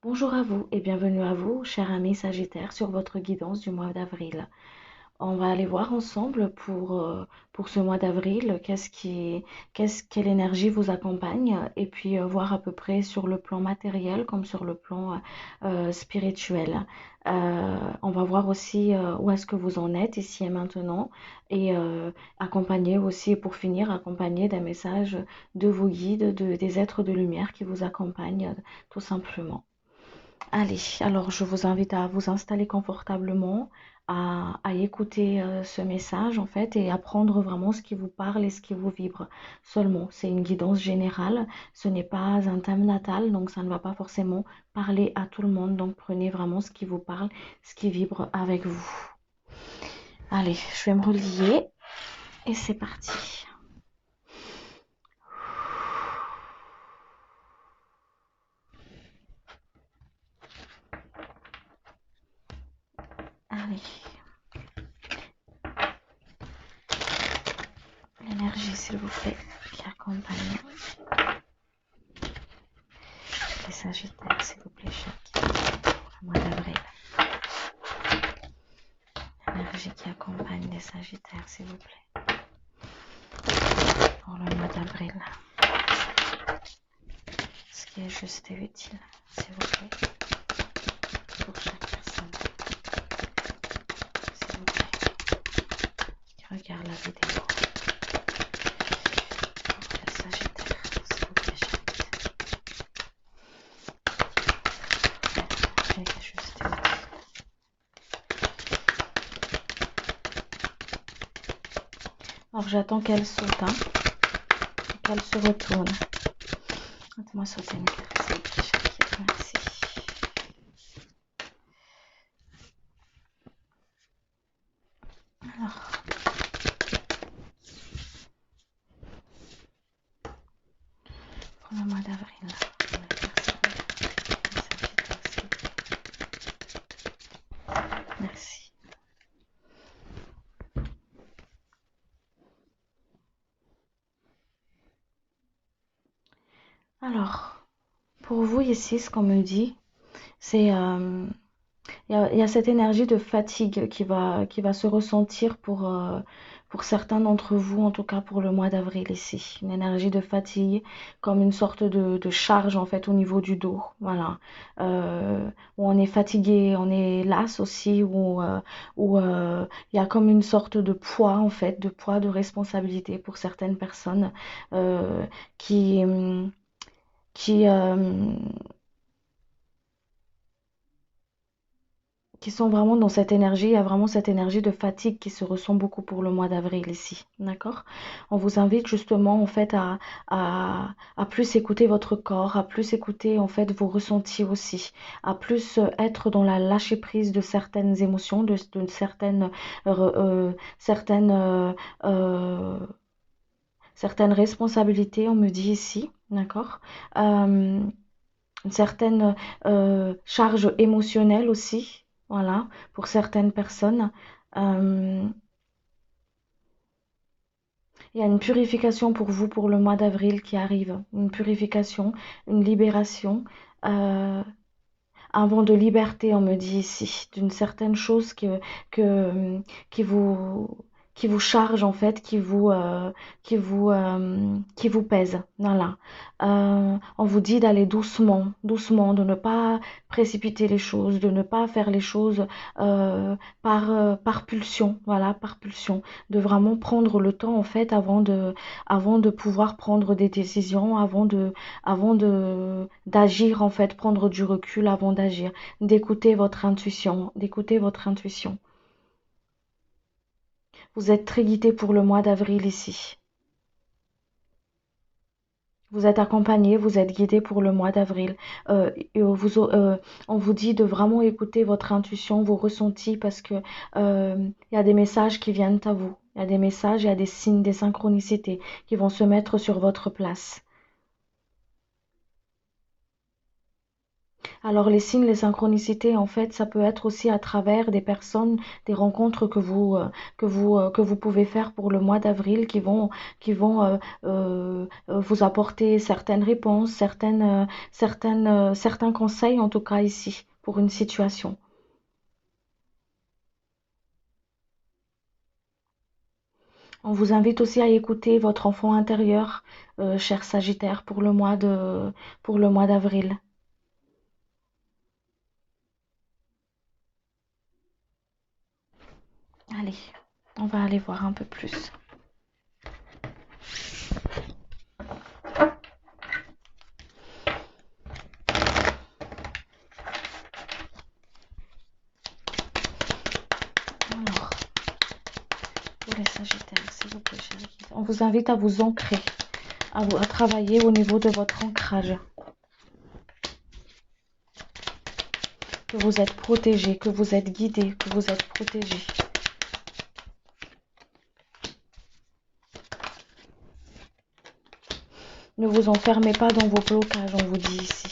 Bonjour à vous et bienvenue à vous, chers amis Sagittaires, sur votre guidance du mois d'avril. On va aller voir ensemble pour ce mois d'avril, quelle énergie vous accompagne et puis voir à peu près sur le plan matériel comme sur le plan spirituel. On va voir aussi où est-ce que vous en êtes ici et maintenant et accompagner aussi, pour finir, accompagner des messages de vos guides, des êtres de lumière qui vous accompagnent tout simplement. Allez, alors je vous invite à vous installer confortablement, à écouter ce message en fait et à prendre vraiment ce qui vous parle et ce qui vous vibre seulement. C'est une guidance générale, ce n'est pas un thème natal, donc ça ne va pas forcément parler à tout le monde. Donc prenez vraiment ce qui vous parle, ce qui vibre avec vous. Allez, je vais me relier et c'est parti. Allez, l'énergie s'il vous plaît qui accompagne les Sagittaires, s'il vous plaît, chaque mois d'avril. L'énergie qui accompagne les Sagittaires, s'il vous plaît, pour le mois d'avril. Ce qui est juste et utile, s'il vous plaît, pour chaque personne, s'il vous plaît, qui regarde la vidéo. Pour les Sagittaires, s'il vous plaît, chaque juste et utile. Alors j'attends qu'elle saute, qu'elle se retourne. Faites-moi sauter une carte, s'il vous plaît, chaque. Merci. Alors, pour le mois d'avril, merci. Alors, pour vous ici, ce qu'on me dit, c'est il y a cette énergie de fatigue qui va se ressentir pour certains d'entre vous, en tout cas pour le mois d'avril ici. Une énergie de fatigue, comme une sorte de charge en fait au niveau du dos. Voilà. Où on est fatigué, on est las aussi, où il y a comme une sorte de poids en fait, de poids de responsabilité pour certaines personnes euh, qui, qui, euh, qui sont vraiment dans cette énergie. Il y a vraiment cette énergie de fatigue qui se ressent beaucoup pour le mois d'avril ici. D'accord? On vous invite justement en fait à plus écouter votre corps, à plus écouter en fait vos ressentis aussi, à plus être dans la lâcher prise de certaines émotions, de certaines, certaines responsabilités, on me dit ici. D'accord? Euh, une certaine charge émotionnelle aussi, voilà, pour certaines personnes. Euh, il y a une purification pour vous pour le mois d'avril qui arrive, une purification, une libération, euh, un vent de liberté, on me dit ici, d'une certaine chose que, qui vous, qui vous charge en fait, qui vous pèse. Voilà. On vous dit d'aller doucement, doucement, de ne pas précipiter les choses, de ne pas faire les choses par pulsion, voilà, par pulsion, de vraiment prendre le temps en fait avant de pouvoir prendre des décisions, avant de d'agir en fait, prendre du recul avant d'agir, d'écouter votre intuition, d'écouter votre intuition. Vous êtes très guidé pour le mois d'avril ici. Vous êtes accompagné, vous êtes guidé pour le mois d'avril. On vous dit de vraiment écouter votre intuition, vos ressentis, parce que il y a des messages qui viennent à vous. Il y a des messages, il y a des signes, des synchronicités qui vont se mettre sur votre place. Alors les signes, les synchronicités, en fait, ça peut être aussi à travers des personnes, des rencontres que vous pouvez faire pour le mois d'avril qui vont vous apporter certaines réponses, certains conseils en tout cas ici pour une situation. On vous invite aussi à écouter votre enfant intérieur, cher Sagittaire, pour le mois d'avril. Allez, on va aller voir un peu plus. Alors, pour les Sagittaires, s'il vous plaît, chérie. On vous invite à vous ancrer, à travailler au niveau de votre ancrage. Que vous êtes protégé, que vous êtes guidé, que vous êtes protégé. Ne vous enfermez pas dans vos blocages, on vous dit ici.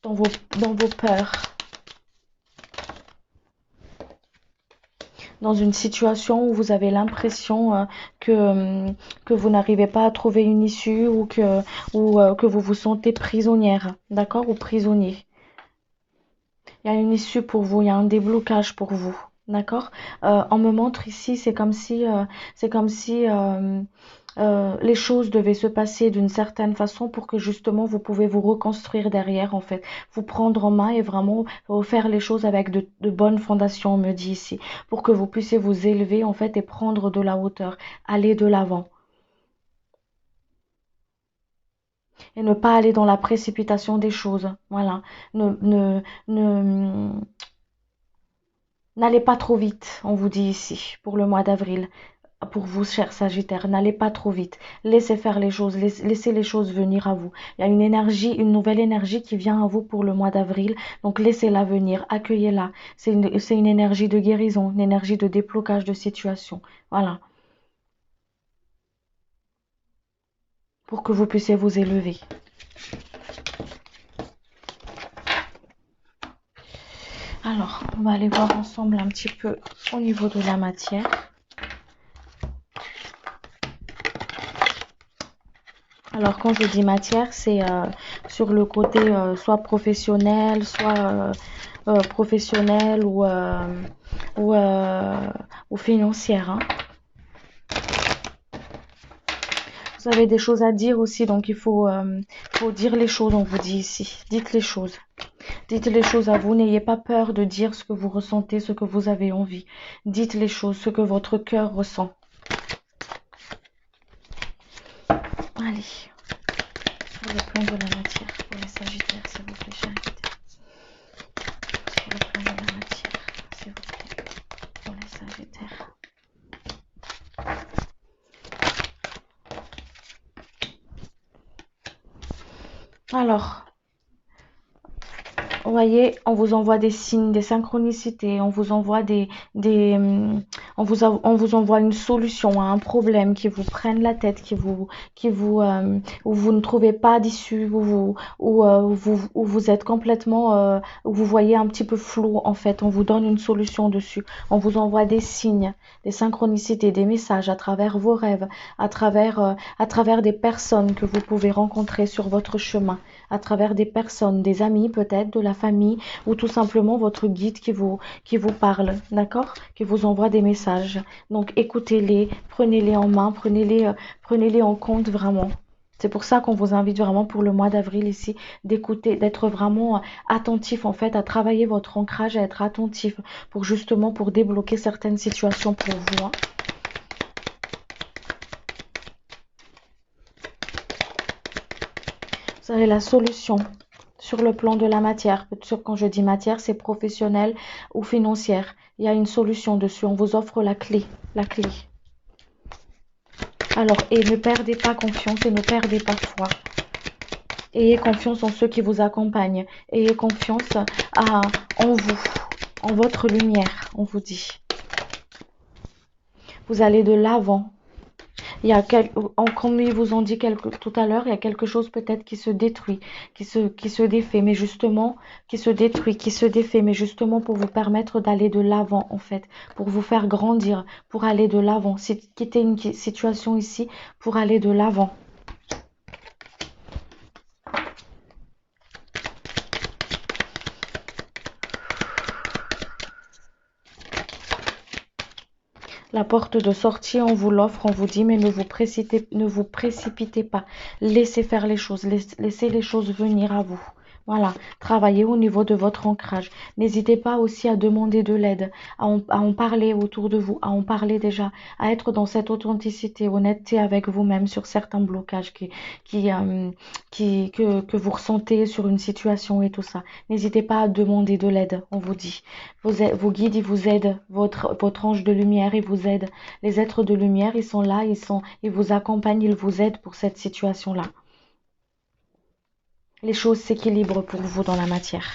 Dans vos peurs. Dans une situation où vous avez l'impression que vous n'arrivez pas à trouver une issue ou que vous vous sentez prisonnière, d'accord, ou prisonnier. Il y a une issue pour vous, il y a un déblocage pour vous, d'accord. On me montre ici, c'est comme si les choses devaient se passer d'une certaine façon pour que justement vous pouvez vous reconstruire derrière en fait, vous prendre en main et vraiment faire les choses avec de bonnes fondations, on me dit ici, pour que vous puissiez vous élever en fait et prendre de la hauteur, aller de l'avant et ne pas aller dans la précipitation des choses. Voilà, ne, ne, ne, n'allez pas trop vite, on vous dit ici pour le mois d'avril. Pour vous, chers Sagittaires, n'allez pas trop vite. Laissez faire les choses, laissez les choses venir à vous. Il y a une énergie, une nouvelle énergie qui vient à vous pour le mois d'avril. Donc laissez-la venir, accueillez-la. C'est une énergie de guérison, une énergie de déblocage de situation. Voilà. Pour que vous puissiez vous élever. Alors, on va aller voir ensemble un petit peu au niveau de la matière. Alors, quand je dis matière, c'est sur le côté soit professionnel, soit professionnel ou, euh, ou financière. Hein. Vous avez des choses à dire aussi, donc il faut dire les choses, on vous dit ici. Dites les choses. Dites les choses à vous, n'ayez pas peur de dire ce que vous ressentez, ce que vous avez envie. Dites les choses, ce que votre cœur ressent. Allez. Sur le plan de la matière pour les Sagittaires, s'il vous plaît, chérie. Sur le plan de la matière, s'il vous plaît, pour les Sagittaires. Alors, vous voyez, on vous envoie des signes, des synchronicités, on vous envoie on vous envoie une solution à un problème qui vous prenne la tête, où vous ne trouvez pas d'issue, où vous êtes complètement, où vous voyez un petit peu flou en fait. On vous donne une solution dessus. On vous envoie des signes, des synchronicités, des messages à travers vos rêves, à travers des personnes que vous pouvez rencontrer sur votre chemin, à travers des personnes, des amis peut-être, de la famille ou tout simplement votre guide qui vous parle, d'accord, qui vous envoie des messages. Donc écoutez-les, prenez-les en main, prenez-les en compte vraiment. C'est pour ça qu'on vous invite vraiment pour le mois d'avril ici d'écouter, d'être vraiment attentif en fait, à travailler votre ancrage, à être attentif pour débloquer certaines situations pour vous. Hein. Vous avez la solution sur le plan de la matière. Quand je dis matière, c'est professionnel ou financière. Il y a une solution dessus. On vous offre la clé. La clé. Alors, et ne perdez pas confiance et ne perdez pas foi. Ayez confiance en ceux qui vous accompagnent. Ayez confiance en vous, en votre lumière, on vous dit. Vous allez de l'avant. Il y a comme ils vous ont dit tout à l'heure, il y a quelque chose peut-être qui se détruit, qui se défait, mais justement, qui se détruit, qui se défait, mais justement pour vous permettre d'aller de l'avant, en fait, pour vous faire grandir, pour aller de l'avant. C'est quitter une situation ici pour aller de l'avant. La porte de sortie, on vous l'offre, on vous dit, mais ne vous précipitez pas. Laissez faire les choses, laissez les choses venir à vous. Voilà, travaillez au niveau de votre ancrage. N'hésitez pas aussi à demander de l'aide, à en parler autour de vous, à en parler déjà, à être dans cette authenticité, honnêteté avec vous-même sur certains blocages qui, euh, que vous ressentez sur une situation et tout ça. N'hésitez pas à demander de l'aide, on vous dit. Vos guides, ils vous aident. Votre ange de lumière, il vous aide. Les êtres de lumière, ils sont là, ils vous accompagnent, ils vous aident pour cette situation-là. Les choses s'équilibrent pour vous dans la matière.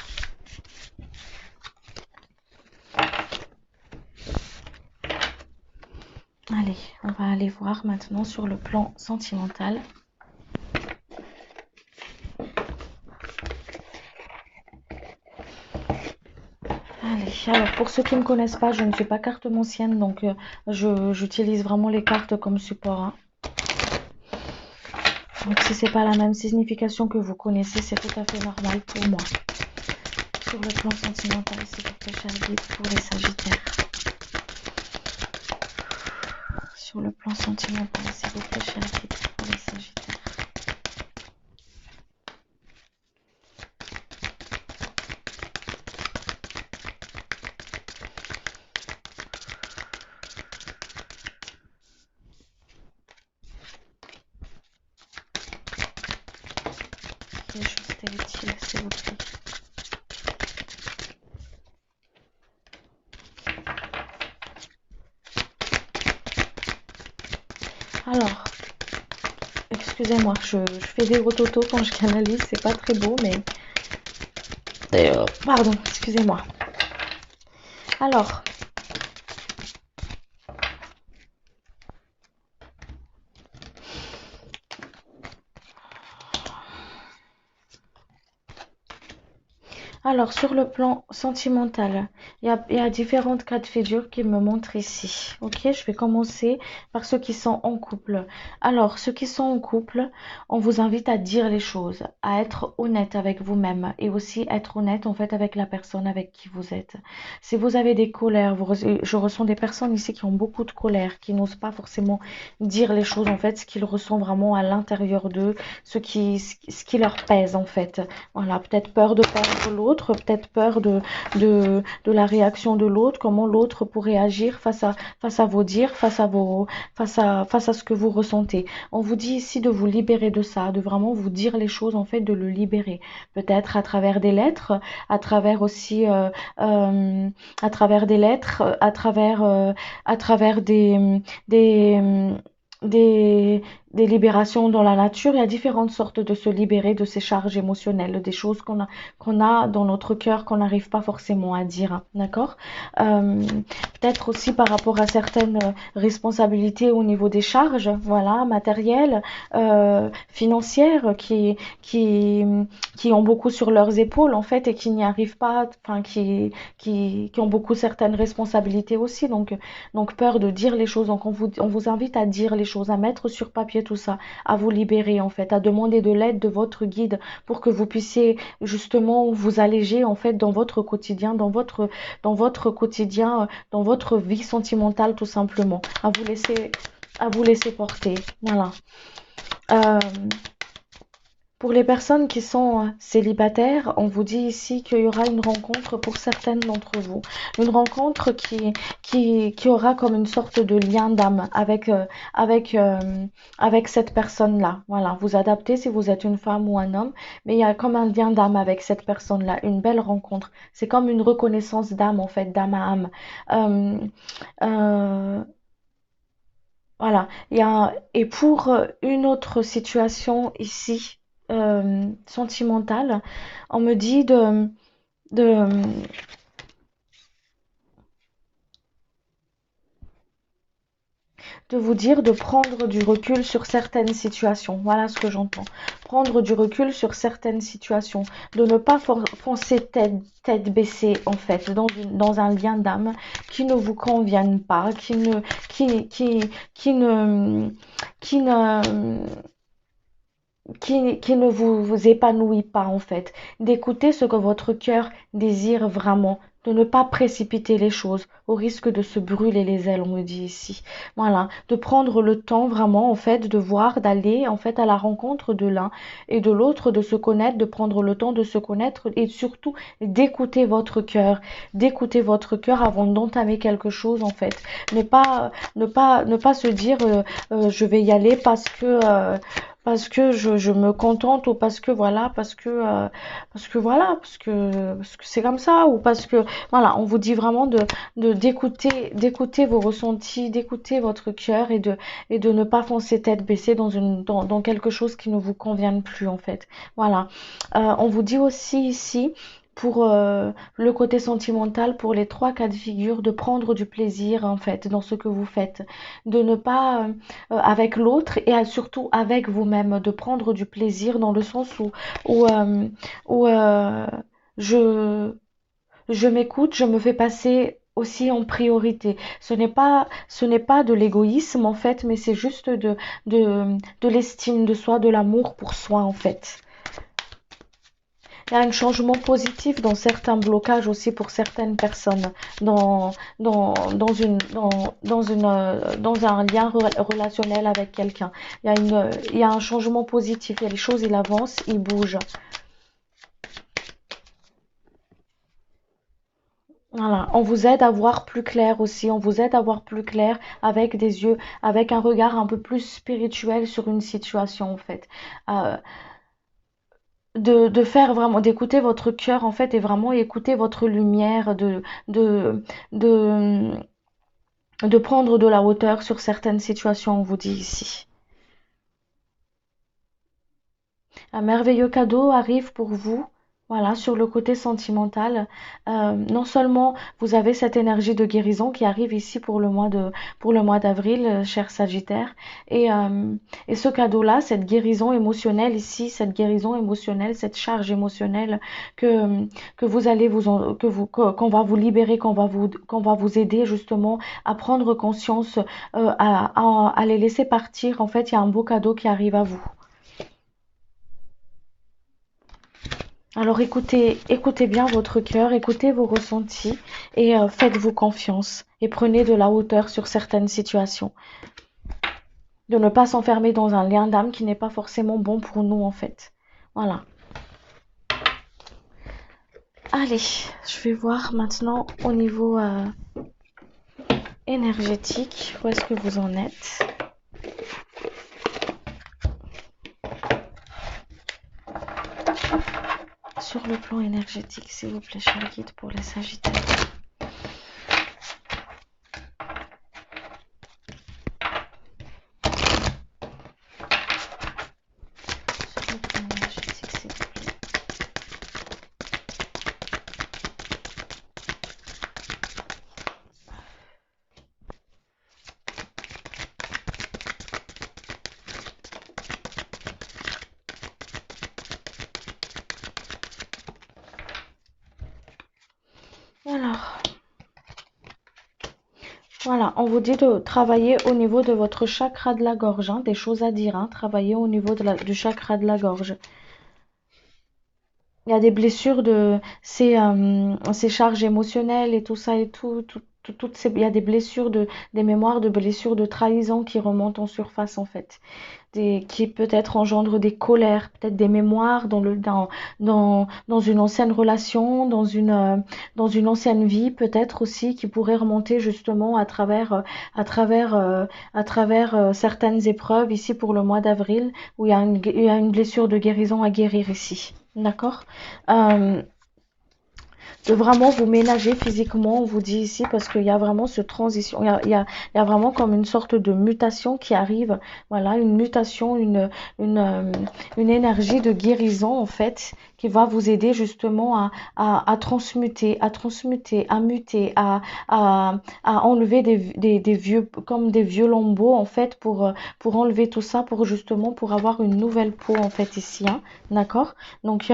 Allez, on va aller voir maintenant sur le plan sentimental. Allez, alors pour ceux qui ne me connaissent pas, je ne suis pas cartomancienne, donc j'utilise vraiment les cartes comme support, hein. Donc si c'est pas la même signification que vous connaissez, c'est tout à fait normal pour moi. Sur le plan sentimental, s'il vous plaît, cher guide, pour les Sagittaires. Sur le plan sentimental, s'il vous plaît, cher guide, pour les Sagittaires. Qui est juste et utile, s'il vous plaît. Alors, excusez-moi, je fais des rototos quand je canalise, c'est pas très beau, mais... pardon, excusez-moi. Alors, sur le plan sentimental, il y a différentes cas de figure qui me montrent ici. Ok, je vais commencer par ceux qui sont en couple. Alors, ceux qui sont en couple, on vous invite à dire les choses, à être honnête avec vous-même et aussi être honnête en fait avec la personne avec qui vous êtes. Si vous avez des colères, je ressens des personnes ici qui ont beaucoup de colère, qui n'osent pas forcément dire les choses en fait, ce qu'ils ressentent vraiment à l'intérieur d'eux, ce qui leur pèse en fait. Voilà, peut-être peur de perdre l'autre, peut-être peur de la réaction de l'autre, comment l'autre pourrait agir face à vos dires, face à ce que vous ressentez. On vous dit ici de vous libérer de ça, de vraiment vous dire les choses, en fait, de le libérer. Peut-être à travers des lettres, à travers aussi, à travers des lettres, à travers des, des, des libérations dans la nature. Il y a différentes sortes de se libérer de ces charges émotionnelles, des choses qu'on a dans notre cœur qu'on n'arrive pas forcément à dire, d'accord. Euh, Peut-être aussi par rapport à certaines responsabilités au niveau des charges, voilà, matérielles, financières, qui ont beaucoup sur leurs épaules en fait et qui n'y arrivent pas, enfin qui ont beaucoup certaines responsabilités aussi, donc peur de dire les choses. Donc on vous invite à dire les choses, à mettre sur papier tout ça, à vous libérer en fait, à demander de l'aide de votre guide pour que vous puissiez justement vous alléger en fait dans votre quotidien, dans votre quotidien, dans votre vie sentimentale tout simplement, à vous laisser porter. Voilà. Euh, pour les personnes qui sont célibataires, on vous dit ici qu'il y aura une rencontre pour certaines d'entre vous. Une rencontre qui aura comme une sorte de lien d'âme avec cette personne-là. Voilà, vous adaptez si vous êtes une femme ou un homme, mais il y a comme un lien d'âme avec cette personne-là, une belle rencontre. C'est comme une reconnaissance d'âme, en fait, d'âme à âme. Euh, euh, voilà. Et pour une autre situation ici, sentimentale, on me dit de, de vous dire de prendre du recul sur certaines situations. Voilà ce que j'entends. Prendre du recul sur certaines situations. De ne pas foncer tête baissée, en fait, dans un lien d'âme qui ne vous convienne pas, qui ne, qui ne, qui ne vous épanouit pas en fait, d'écouter ce que votre cœur désire vraiment, de ne pas précipiter les choses au risque de se brûler les ailes, on me dit ici. Voilà, de prendre le temps vraiment en fait de voir, d'aller en fait à la rencontre de l'un et de l'autre, de se connaître, de prendre le temps de se connaître et surtout d'écouter votre cœur avant d'entamer quelque chose en fait. Ne pas se dire je vais y aller parce que je me contente ou parce que c'est comme ça ou parce que voilà, on vous dit vraiment d'écouter vos ressentis, d'écouter votre cœur et de ne pas foncer tête baissée dans quelque chose qui ne vous convienne plus en fait. Voilà. On vous dit aussi ici pour le côté sentimental, pour les trois cas de figure, de prendre du plaisir en fait dans ce que vous faites, de ne pas avec l'autre et surtout avec vous-même, de prendre du plaisir dans le sens où, euh, où je, je m'écoute, je me fais passer aussi en priorité. Ce n'est pas de l'égoïsme en fait, mais c'est juste de l'estime de soi, de l'amour pour soi en fait. Il y a un changement positif dans certains blocages aussi pour certaines personnes dans, dans un lien relationnel avec quelqu'un. Il y a un changement positif. Il y a les choses, il avance, il bouge. Voilà, on vous aide à voir plus clair aussi, on vous aide à voir plus clair avec des yeux, avec un regard un peu plus spirituel sur une situation en fait. Euh, de faire vraiment, d'écouter votre cœur en fait et vraiment écouter votre lumière, de, de prendre de la hauteur sur certaines situations, on vous dit ici. Un merveilleux cadeau arrive pour vous. Voilà, sur le côté sentimental, non seulement vous avez cette énergie de guérison qui arrive ici pour le mois d'avril, cher Sagittaire, et ce cadeau-là, cette guérison émotionnelle ici, cette guérison émotionnelle, cette charge émotionnelle que vous allez qu'on va vous libérer, qu'on va vous aider justement à prendre conscience, à les laisser partir. En fait, il y a un beau cadeau qui arrive à vous. Alors écoutez bien votre cœur, écoutez vos ressentis et faites-vous confiance et prenez de la hauteur sur certaines situations. De ne pas s'enfermer dans un lien d'âme qui n'est pas forcément bon pour nous en fait. Voilà. Allez, je vais voir maintenant au niveau énergétique, où est-ce que vous en êtes. Sur le plan énergétique, s'il vous plaît, cher guide pour les Sagittaires. Sur le plan énergétique, s'il vous plaît. Alors, voilà, on vous dit de travailler au niveau de votre chakra de la gorge, hein, des choses à dire, hein, travailler au niveau du chakra de la gorge. Il y a des blessures ces charges émotionnelles et tout ça et il y a des blessures des mémoires de blessures de trahison qui remontent en surface en fait, qui peut-être engendrent des colères, peut-être des mémoires dans une ancienne relation, dans une ancienne vie, peut-être aussi qui pourraient remonter justement à travers certaines épreuves ici pour le mois d'avril où il y a une blessure de guérison à guérir ici. D'accord. Euh, de vraiment vous ménager physiquement, on vous dit ici, parce qu'il y a vraiment ce transition, il y a vraiment comme une sorte de mutation qui arrive, voilà, une mutation, une, euh, une énergie de guérison en fait, qui va vous aider justement à transmuter, à muter, à enlever des vieux, comme des vieux lambeaux en fait, pour enlever tout ça, pour justement, pour avoir une nouvelle peau en fait ici, hein, d'accord? Donc,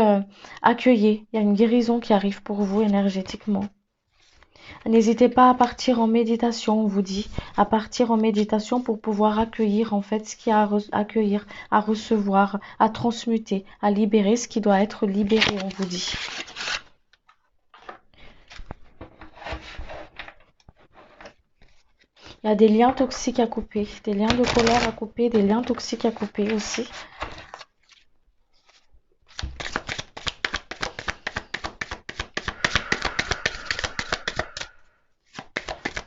accueillez, il y a une guérison qui arrive pour vous énergétiquement. N'hésitez pas à partir en méditation, on vous dit, à partir en méditation pour pouvoir accueillir en fait ce qu'il y a à accueillir, à recevoir, à transmuter, à libérer ce qui doit être libéré, on vous dit. Il y a des liens toxiques à couper, des liens de colère à couper, des liens toxiques à couper aussi.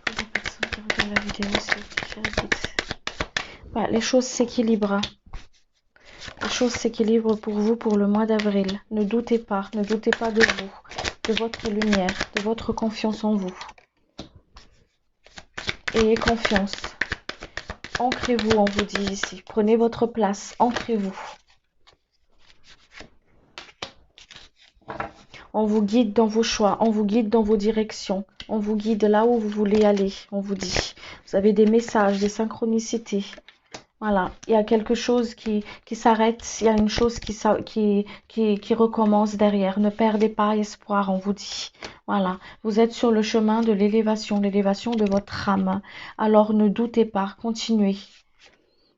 Pour les personnes qui regardent la vidéo, s'il vous plaît, voilà, les choses s'équilibrent. Les choses s'équilibrent pour vous pour le mois d'avril. Ne doutez pas de vous, de votre lumière, de votre confiance en vous. Ayez confiance. Ancrez-vous, on vous dit ici. Prenez votre place, ancrez-vous. On vous guide dans vos choix, on vous guide dans vos directions, on vous guide là où vous voulez aller, on vous dit. Vous avez des messages, des synchronicités. Voilà, il y a quelque chose qui s'arrête, il y a une chose qui recommence derrière. Ne perdez pas espoir, on vous dit. Voilà, vous êtes sur le chemin de l'élévation de votre âme. Alors ne doutez pas, continuez.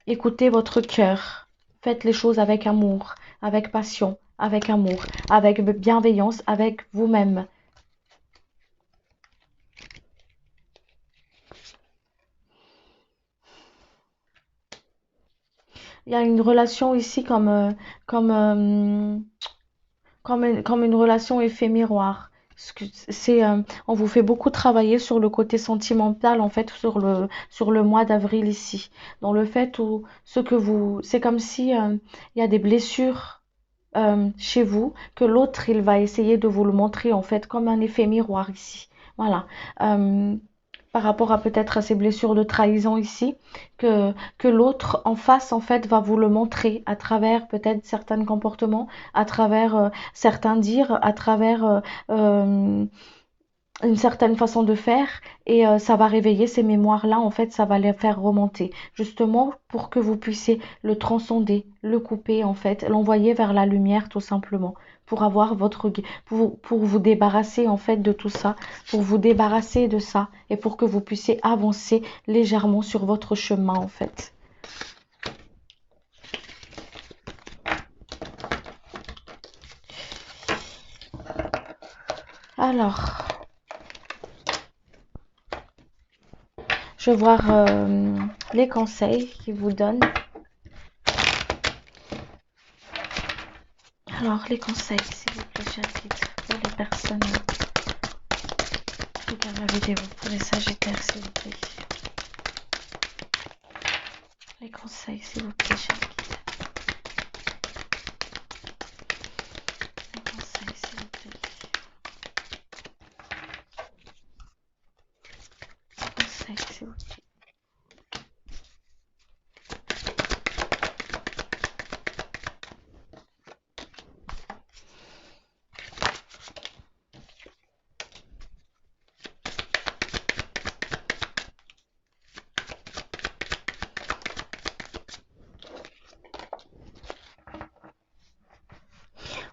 Écoutez votre cœur. Faites les choses avec amour, avec passion, avec amour, avec bienveillance, avec vous-même. Il y a une relation ici comme, comme une relation effet miroir. On vous fait beaucoup travailler sur le côté sentimental, en fait, sur le mois d'avril ici. Dans le fait où c'est comme si il y a des blessures chez vous, que l'autre, il va essayer de vous le montrer, en fait, comme un effet miroir ici. Voilà. Euh, Par rapport à peut-être à ces blessures de trahison ici, que l'autre en face, en fait, va vous le montrer à travers peut-être certains comportements, à travers certains dires, à travers une certaine façon de faire et ça va réveiller ces mémoires-là, en fait, ça va les faire remonter, justement pour que vous puissiez le transcender, le couper, en fait, l'envoyer vers la lumière tout simplement, pour avoir pour vous débarrasser en fait de tout ça, pour vous débarrasser de ça et pour que vous puissiez avancer légèrement sur votre chemin en fait. Alors, je vais voir les conseils qu'ils vous donnent. Alors, les conseils, s'il vous plaît, Jadid, pour les personnes qui regardent la vidéo, pour les sagittaires, s'il vous plaît. Les conseils, s'il vous plaît, Jadid. Les conseils, s'il vous plaît. Les conseils, s'il vous plaît.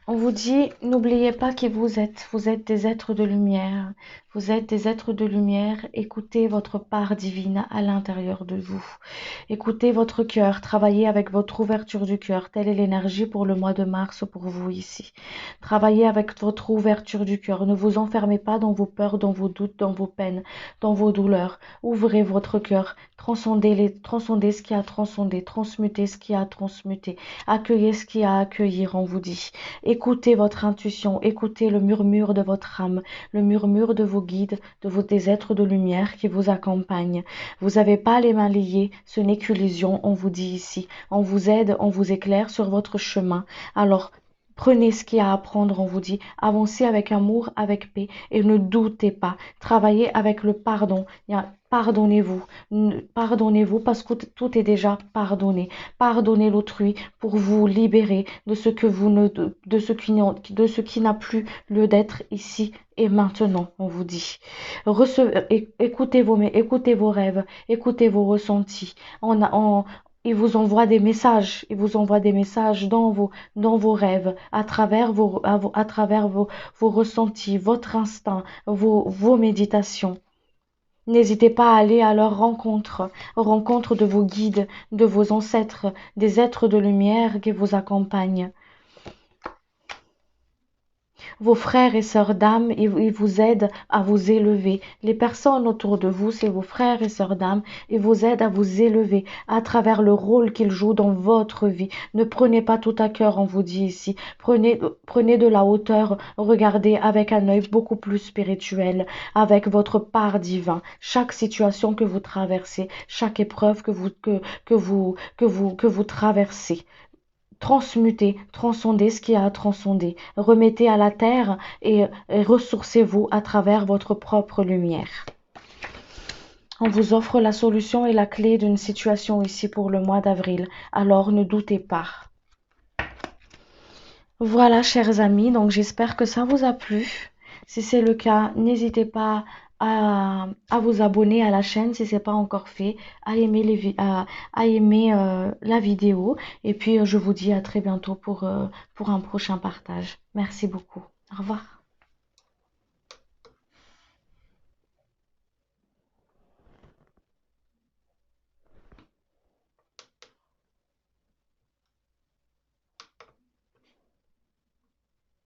On vous dit, n'oubliez pas qui vous êtes. Vous êtes des êtres de lumière. Vous êtes des êtres de lumière. Écoutez votre part divine à l'intérieur de vous. Écoutez votre cœur. Travaillez avec votre ouverture du cœur. Telle est l'énergie pour le mois de mars pour vous ici. Travaillez avec votre ouverture du cœur. Ne vous enfermez pas dans vos peurs, dans vos doutes, dans vos peines, dans vos douleurs. Ouvrez votre cœur. Transcendez ce qui a transcendé. Transmutez ce qui a transmuté. Accueillez ce qui a à accueillir, on vous dit. Écoutez votre intuition, écoutez le murmure de votre âme, le murmure de vos guides, des êtres de lumière qui vous accompagnent. Vous n'avez pas les mains liées, ce n'est qu'illusion, on vous dit ici. On vous aide, on vous éclaire sur votre chemin. Alors, Prenez ce qu'il y a à prendre, on vous dit. Avancez avec amour, avec paix et ne doutez pas. Travaillez avec le pardon. Pardonnez-vous. Pardonnez-vous parce que tout est déjà pardonné. Pardonnez l'autrui pour vous libérer de ce que vous ne, de ce qui n'a plus lieu d'être ici et maintenant, on vous dit. Écoutez vos rêves, écoutez vos ressentis. Il vous envoie des messages, il vous envoie des messages dans vos rêves, à travers vos ressentis, votre instinct, vos méditations. N'hésitez pas à aller à leur rencontre de vos guides, de vos ancêtres, des êtres de lumière qui vous accompagnent. Vos frères et sœurs d'âme, ils vous aident à vous élever. Les personnes autour de vous, c'est vos frères et sœurs d'âme, ils vous aident à vous élever à travers le rôle qu'ils jouent dans votre vie. Ne prenez pas tout à cœur, on vous dit ici. Prenez de la hauteur, regardez avec un œil beaucoup plus spirituel, avec votre part divin. Chaque situation que vous traversez, chaque épreuve que vous traversez. Transmutez, transcendez ce qu'il y a à transcender. Remettez à la terre et ressourcez-vous à travers votre propre lumière. On vous offre la solution et la clé d'une situation ici pour le mois d'avril. Alors ne doutez pas. Voilà, chers amis, donc j'espère que ça vous a plu. Si c'est le cas, n'hésitez pas à vous abonner à la chaîne si ce n'est pas encore fait, à aimer la vidéo. Et puis, je vous dis à très bientôt pour un prochain partage. Merci beaucoup. Au revoir.